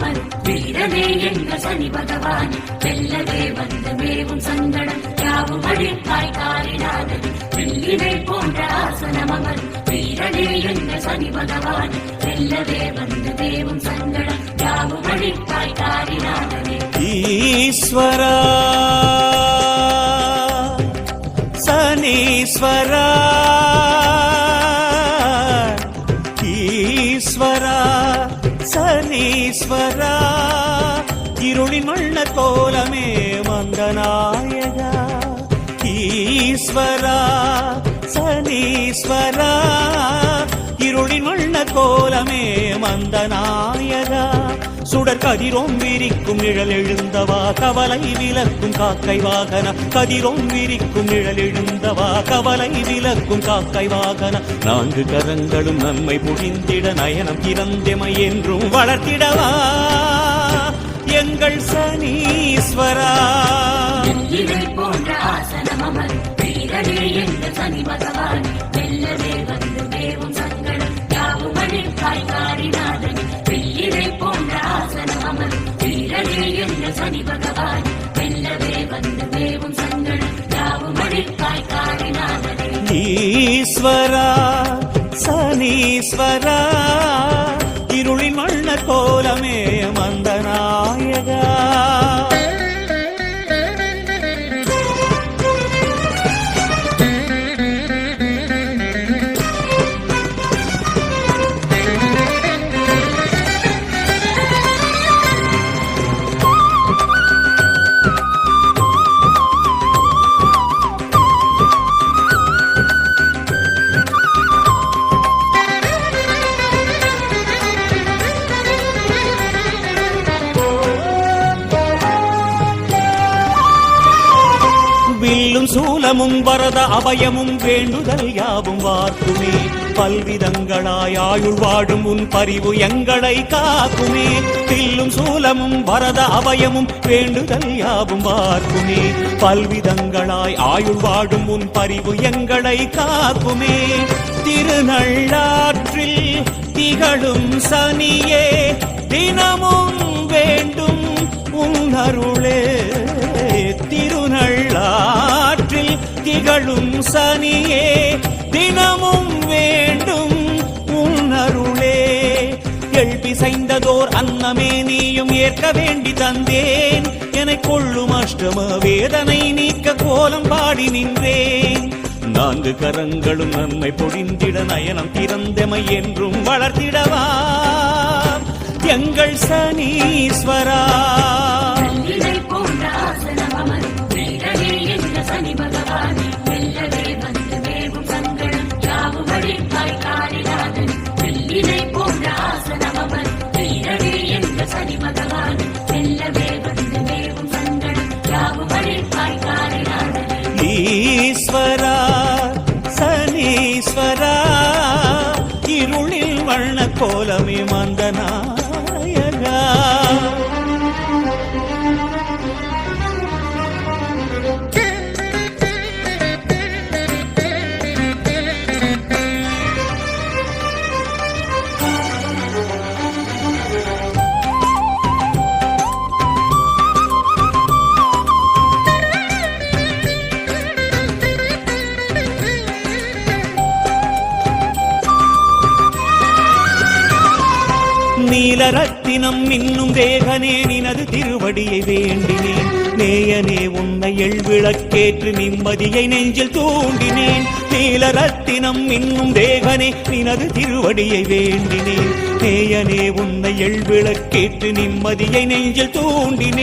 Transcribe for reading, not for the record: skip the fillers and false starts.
அமர் வீரனே எங்க சனி பகவான் வெல்லவே வந்து மேவும் சங்கடம் யாவும் அழிப்பாய் காரினாதன் வெள்ளினை போன்ற ஆசனம் அமர் வீரனே எங்க சனி பகவான் வெல்லவே வந்து மேவும் சங்கடம் யாவும் அழிப்பாய் காரினாதனே ஈஸ்வரா சனீஸ்வரா ஈஸ்வரா சனீஸ்வரா இருளின் வண்ண கோலமே மந்தநாயகா ஈஸ்வரா சனீஸ்வரா இருளின் வண்ண கோலமே மந்தநாயகா சுடர் கதிரோம் விரிக்கும் நிழல் எழுந்தவா கவலை விலக்கும் காக்கை வாகன கதிரோம் விரிக்கும் நிழல் எழுந்தவா கவலை விலக்கும் காக்கை வாகன நான்கு கரங்களும் நன்மை புரிந்திட நயனம் திறந்தெமை என்றும் வளர்த்திடவா எங்கள் சனீஸ்வரா போன்ற ஆசனம் அமர் வீரனே எங்கள் சனி பகவான் வெல்லவே வந்து மேவும் சங்கடம் யாவும் அழிப்பாய் காரினாதன் வெள்ளினை போன்ற ஆசனம் அமர் வீரனே எங்கள் சனி பகவான் வெல்லவே வந்து மேவும் சங்கடம் யாவும் அழிப்பாய் காரினாதனே ஈஸ்வரா சனீஸ்வரா இருளின் வண்ண கோலமே மந்தநாயகா வில்லும் சூலமும் வரத அபயமும் வேண்டுதல் யாவும் வார்க்குமே பல்விதங்களாய் ஆயுள் வாடும் உன் பரிவு எங்களை காக்குமே வில்லும் சூலமும் வரத அபயமும் வேண்டுதல் யாவும் வார்க்குமே பல்விதங்களாய் ஆயுள் வாடும் உன் பரிவு எங்களை காக்குமே திருநள்ளாற்றில் திகழும் சனியே தினமும் வேண்டும் உன் அருளே திருநள்ளாற்றில் திகழும் சனியே தினமும் வேண்டும் உன் அருளே எழுப்பிசைந்ததோர் அன்னமே நீயும் ஏற்க வேண்டி தந்தேன் என கொள்ளும் அஷ்டம வேதனை நீக்க கோலம் பாடி நின்றேன் நான்கு கரங்களும் நன்மை பொழிந்திட நயனம் திறந்தமை என்றும் வளர்த்திடவா எங்கள் சனீஸ்வரா சனி பகவான் வெல்லவே வந்து மேவும் சங்கடம் யாவும் அழிப்பாய் காரினாதன் வெள்ளினை போன்ற ஆசனம் அமர் வீரனே என்ற சனி பகவான் வெல்லவே வந்து மேவும் சங்கடம் யாவும் அழிப்பாய் காரினாதன் ஈஸ்வரா சனீஸ்வரா இருளில் வண்ண கோலமே மந்தநாயகா நீலரத்தினம் இன்னும் தேகனே நினது திருவடியை வேண்டினேன் நேயனே உன்னை எழ்விளக்கேற்று நிம்மதியை நெஞ்சில் தூண்டினேன் நீலரத்தினம் இன்னும் தேகனே நினது திருவடியை வேண்டினேன் நேயனே உன்னை எழ்விளக்கேற்று நிம்மதியை நெஞ்சில் தூண்டினேன்